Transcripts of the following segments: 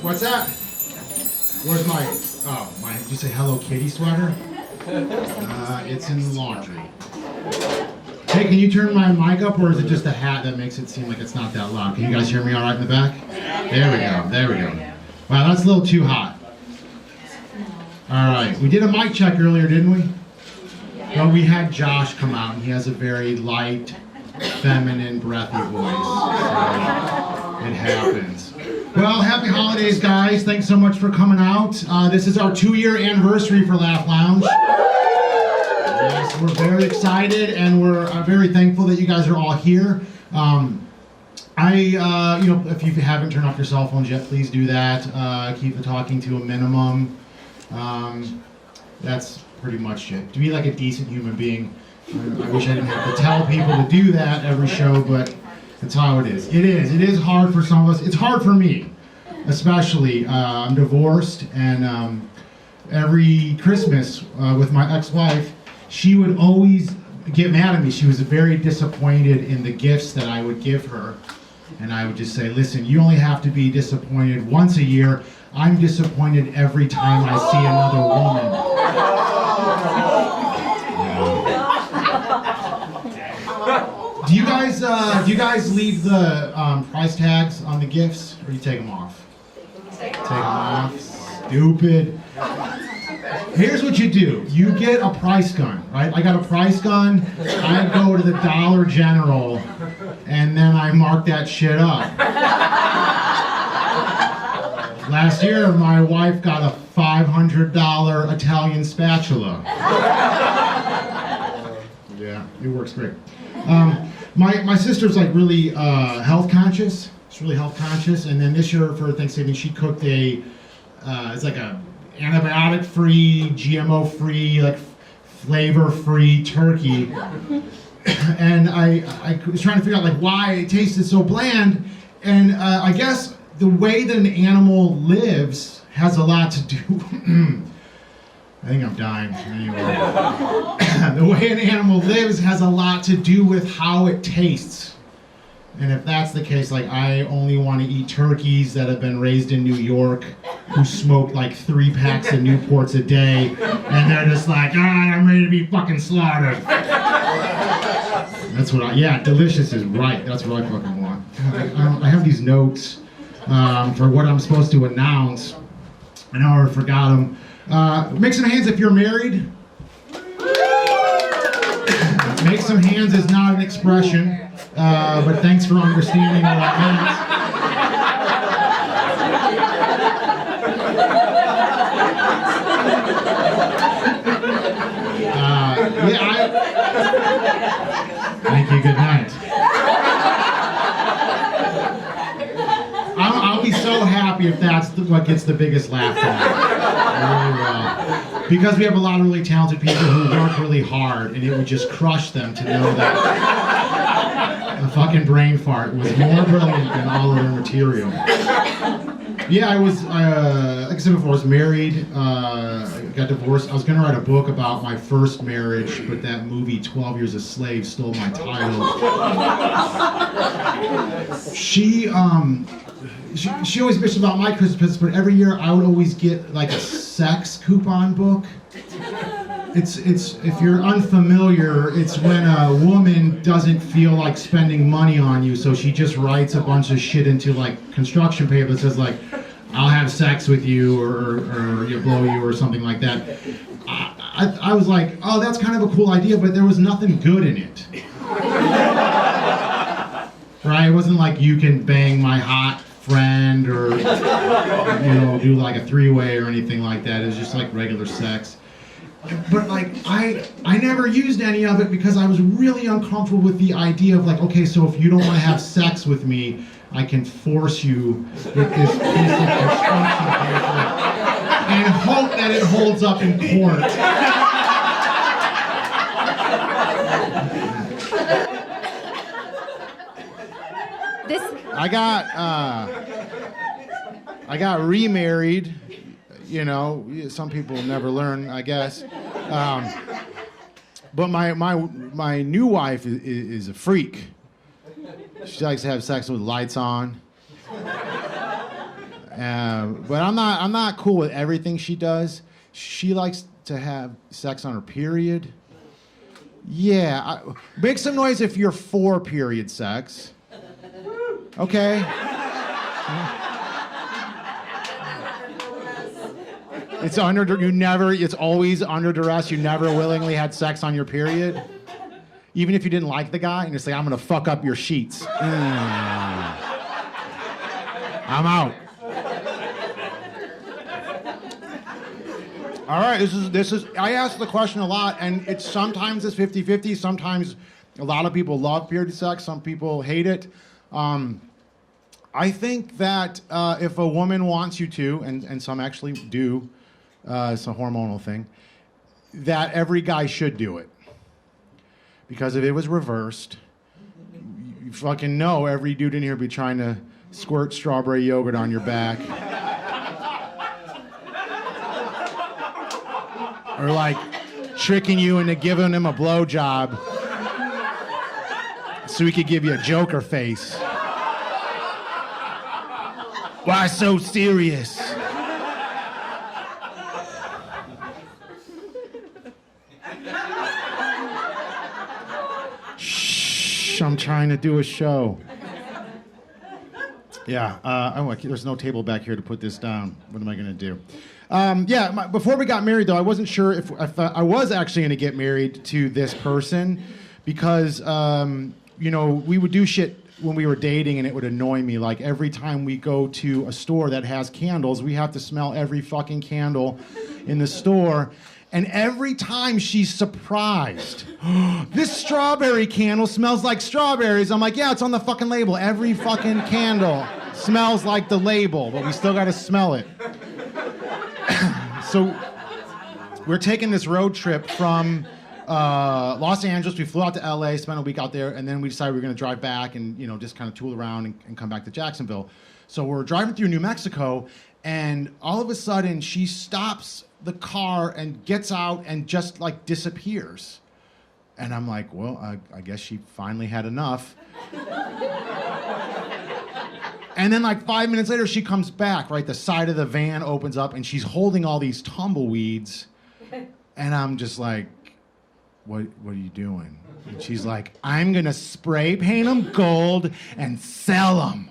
What's that? Where's did you say Hello Kitty sweater? It's in the laundry. Hey, can you turn my mic up, or is it just the hat that makes it seem like it's not that loud? Can you guys hear me all right in the back? There we go. Wow, that's a little too hot. All right, we did a mic check earlier, didn't we? Well, we had Josh come out, and he has a very light, feminine, breathy voice. So it happens. Well, happy holidays, guys. Thanks so much for coming out. This is our 2-year anniversary for Laugh Lounge. Yes, we're very excited, and we're very thankful that you guys are all here. If you haven't turned off your cell phones yet, please do that. Keep the talking to a minimum. That's pretty much it. To be like a decent human being, I wish I didn't have to tell people to do that every show, but that's how it is. It is hard for some of us. It's hard for me, especially. I'm divorced, and every Christmas with my ex-wife, she would always get mad at me. She was very disappointed in the gifts that I would give her. And I would just say, listen, you only have to be disappointed once a year. I'm disappointed every time I see another woman. Do you guys leave the price tags on the gifts, or do you take them off? Take them off. Stupid. Here's what you do. You get a price gun, right? I got a price gun. I go to the Dollar General, and then I mark that shit up. Last year, my wife got a $500 Italian spatula. Yeah, it works great. My sister's like really health conscious. She's really health conscious, and then this year for Thanksgiving, she cooked it's like a antibiotic-free, GMO-free, like flavor-free turkey. And I was trying to figure out like why it tasted so bland, and I guess the way that an animal lives has a lot to do. I think I'm dying anyway. The way an animal lives has a lot to do with how it tastes. And if that's the case, like I only want to eat turkeys that have been raised in New York, who smoke like 3 packs of Newports a day, and they're just like, I'm ready to be fucking slaughtered. That's what delicious is right. That's what I fucking want. I have these notes for what I'm supposed to announce. I know I forgot them. Make some hands if you're married. Make some hands is not an expression, but thanks for understanding what that means. Thank you, good night. I'll be so happy if that's what gets the biggest laugh tonight. Because we have a lot of really talented people who work really hard, and it would just crush them to know that a fucking brain fart was more brilliant than all of their material. Yeah, I was, like I said before, I was married, got divorced. I was going to write a book about my first marriage, but that movie, 12 Years a Slave, stole my title. She always bitched about my Christmas, but every year I would always get like a sex coupon book. It's if you're unfamiliar, it's when a woman doesn't feel like spending money on you, so she just writes a bunch of shit into like construction paper that says like, I'll have sex with you, or you blow you, or something like that. I was like, oh, that's kind of a cool idea, but there was nothing good in it. Right? It wasn't like you can bang my hot friend, or do like a 3-way or anything like that. It was just like regular sex. But like I never used any of it because I was really uncomfortable with the idea of like, okay, so if you don't want to have sex with me, I can force you with this piece of construction paper and hope that it holds up in court. I got remarried. Some people never learn, I guess. But my new wife is a freak. She likes to have sex with lights on. But I'm not cool with everything she does. She likes to have sex on her period. Yeah, make some noise if you're for period sex. Okay. It's always under duress. You never willingly had sex on your period. Even if you didn't like the guy, and you say, I'm gonna fuck up your sheets. I'm out. All right, this is I ask the question a lot, and sometimes it's 50-50, sometimes a lot of people love period sex, some people hate it. I think that if a woman wants you to, and some actually do, it's a hormonal thing, that every guy should do it. Because if it was reversed, you fucking know every dude in here would be trying to squirt strawberry yogurt on your back. Or like tricking you into giving him a blowjob so he could give you a Joker face. Why so serious? Shh, I'm trying to do a show. Yeah, there's no table back here to put this down. What am I gonna do? Before we got married, though, I wasn't sure if I was actually going to get married to this person because, we would do shit when we were dating and it would annoy me. Like every time we go to a store that has candles, we have to smell every fucking candle in the store. And every time she's surprised, this strawberry candle smells like strawberries. I'm like, yeah, it's on the fucking label. Every fucking candle smells like the label, but we still got to smell it. So we're taking this road trip from Los Angeles. We flew out to LA, spent a week out there, and then we decided we were going to drive back and just kind of tool around and come back to Jacksonville. So we're driving through New Mexico, and all of a sudden she stops the car and gets out and just like disappears. And I'm like, well, I guess she finally had enough. And then like 5 minutes later, she comes back, right? The side of the van opens up and she's holding all these tumbleweeds. And I'm just like, what are you doing? And she's like, I'm gonna spray paint them gold and sell them.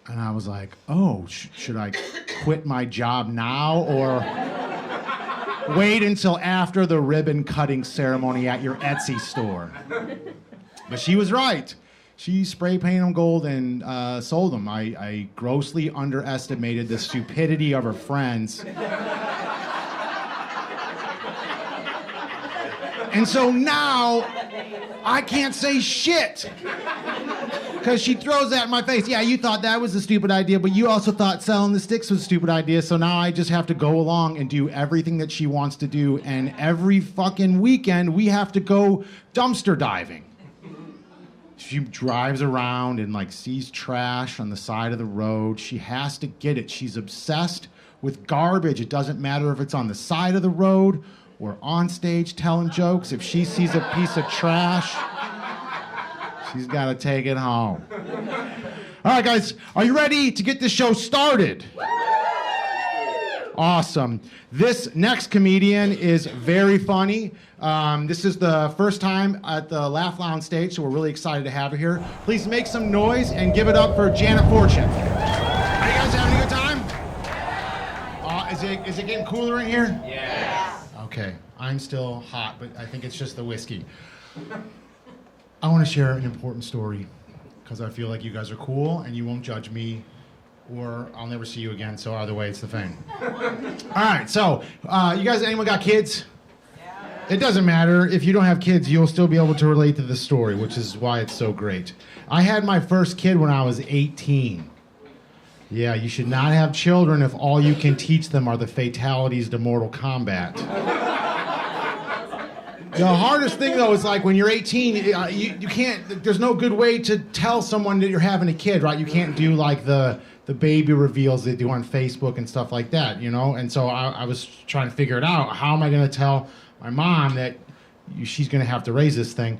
And I was like, oh, should I quit my job now or wait until after the ribbon cutting ceremony at your Etsy store? But she was right. She spray painted them gold and sold them. I grossly underestimated the stupidity of her friends. And so now I can't say shit. Because she throws that in my face. Yeah, you thought that was a stupid idea, but you also thought selling the sticks was a stupid idea, so now I just have to go along and do everything that she wants to do, and every fucking weekend we have to go dumpster diving. She drives around and like sees trash on the side of the road. She has to get it. She's obsessed with garbage. It doesn't matter if it's on the side of the road or on stage telling jokes. If she sees a piece of trash, she's got to take it home. All right, guys, are you ready to get this show started? Awesome. This next comedian is very funny. This is the first time at the Laugh Lounge stage, so we're really excited to have her here. Please make some noise and give it up for Janet Fortune. Are you guys having a good time? Is it getting cooler in here? Yes. Okay, I'm still hot, but I think it's just the whiskey. I want to share an important story because I feel like you guys are cool and you won't judge me, or I'll never see you again, so either way, it's the thing. All right, so you guys, anyone got kids? Yeah. It doesn't matter. If you don't have kids, you'll still be able to relate to the story, which is why it's so great. I had my first kid when I was 18. Yeah, you should not have children if all you can teach them are the fatalities to Mortal Kombat. The hardest thing, though, is like when you're 18, you can't, there's no good way to tell someone that you're having a kid, right? You can't do like the baby reveals they do on Facebook and stuff like that, you know? And so I was trying to figure it out. How am I going to tell my mom that she's going to have to raise this thing?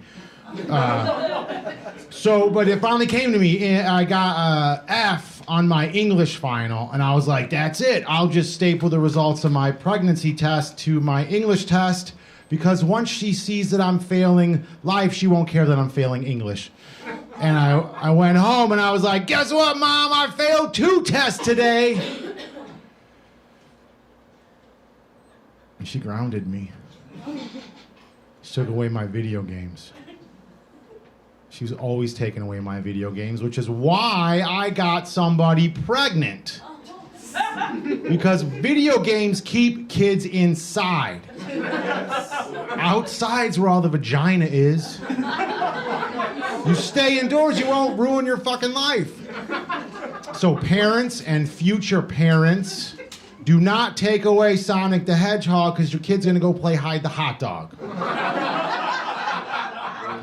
So, but it finally came to me. And I got a F on my English final, and I was like, that's it. I'll just staple the results of my pregnancy test to my English test, because once she sees that I'm failing life, she won't care that I'm failing English. And I went home and I was like, guess what, Mom? I failed 2 tests today. And she grounded me. She took away my video games. She was always taking away my video games, which is why I got somebody pregnant. Because video games keep kids inside. Outside's where all the vagina is. You stay indoors, you won't ruin your fucking life. So parents and future parents, do not take away Sonic the Hedgehog because your kid's gonna go play hide the hot dog.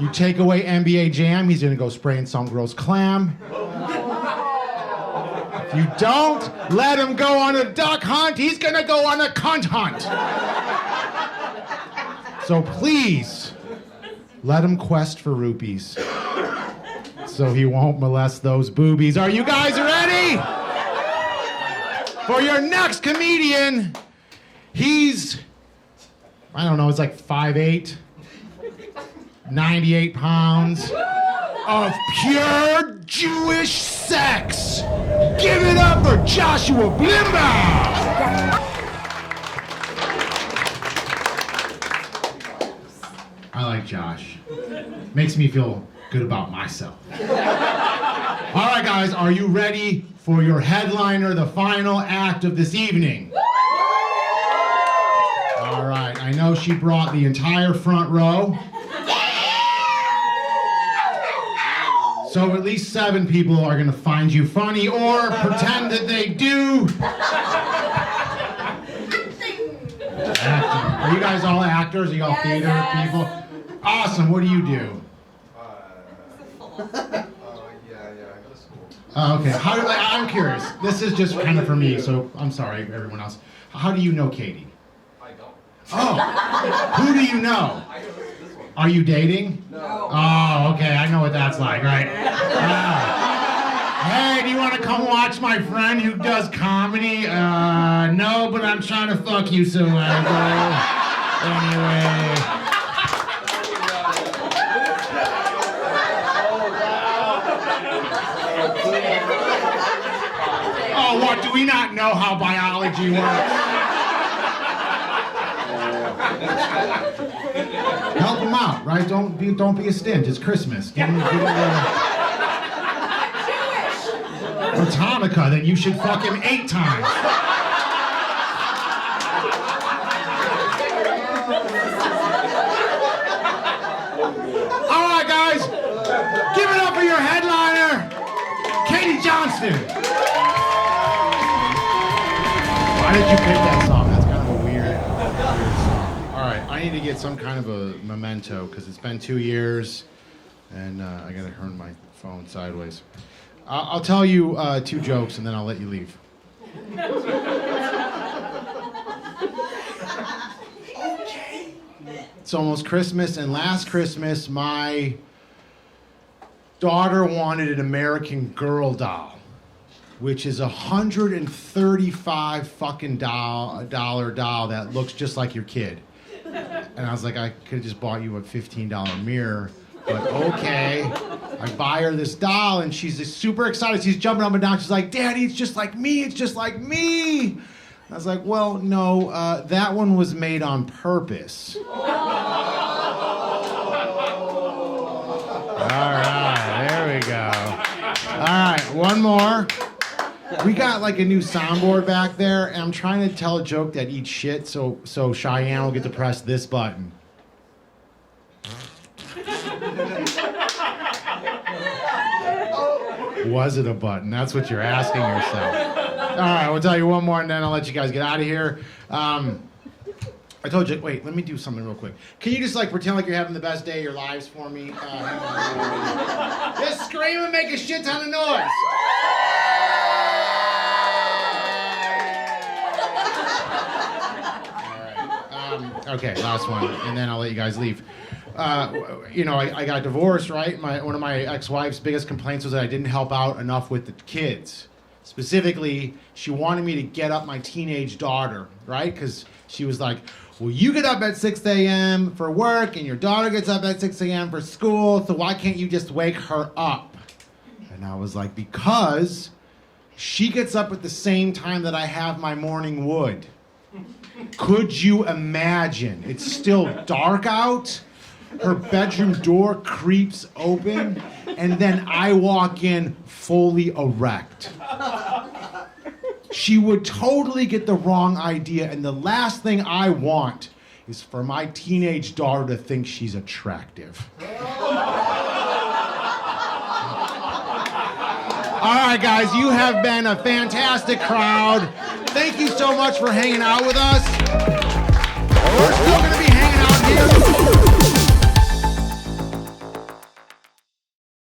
You take away NBA Jam, he's gonna go spraying some girl's clam. If you don't let him go on a duck hunt, he's gonna go on a cunt hunt. So please, let him quest for rupees so he won't molest those boobies. Are you guys ready? For your next comedian, he's, I don't know, it's like 5'8", 98 pounds of pure Jewish sex. Give it up for Joshua Blimbaugh. I like Josh. Makes me feel good about myself. All right, guys, are you ready for your headliner, the final act of this evening? All right, I know she brought the entire front row. So at least 7 people are gonna find you funny or pretend that they do. Acting. Are you guys all actors? Are you all theater people? Awesome, what do you do? Yeah, I go to school. Okay, I'm curious. This is just kind of for me, so I'm sorry, everyone else. How do you know Katie? I don't. Oh, who do you know? I go to this one. Are you dating? No. Oh, okay, I know what that's like, right? Hey, do you want to come watch my friend who does comedy? No, but I'm trying to fuck you, so I go. Anyway. Oh, what, do we not know how biology works? Help him out, right? Don't be a stint. It's Christmas. Give him or Hanukkah, then you should fuck him 8 times. All right, guys, give it up for your headliner, Katie Johnston. Why did you pick that song? That's kind of a weird song. All right, I need to get some kind of a memento because it's been 2 years, and I gotta turn my phone sideways. I'll tell you 2 jokes and then I'll let you leave. Okay. It's almost Christmas, and last Christmas my daughter wanted an American Girl doll, which is $135 fucking dollar doll that looks just like your kid. And I was like, I could have just bought you a $15 mirror, but okay. I buy her this doll, and she's super excited. She's jumping up and down. She's like, Daddy, it's just like me. It's just like me. I was like, well, no, that one was made on purpose. All right, there we go. All right, one more. We got like a new soundboard back there, and I'm trying to tell a joke that eats shit, so Cheyenne will get to press this button. Was it a button? That's what you're asking yourself. All right, we'll tell you one more, and then I'll let you guys get out of here. I told you, wait, let me do something real quick. Can you just like pretend like you're having the best day of your lives for me? Just scream and make a shit ton of noise. All right. Okay, last one, and then I'll let you guys leave. I got divorced, right? One of my ex-wife's biggest complaints was that I didn't help out enough with the kids. Specifically, she wanted me to get up my teenage daughter, right? Because she was like, well, you get up at 6 a.m. for work, and your daughter gets up at 6 a.m. for school, so why can't you just wake her up? And I was like, because she gets up at the same time that I have my morning wood. Could you imagine? It's still dark out. Her bedroom door creeps open, and then I walk in fully erect. She would totally get the wrong idea, and the last thing I want is for my teenage daughter to think she's attractive. All right, guys, you have been a fantastic crowd. Thank you so much for hanging out with us. We're still going to be hanging out here.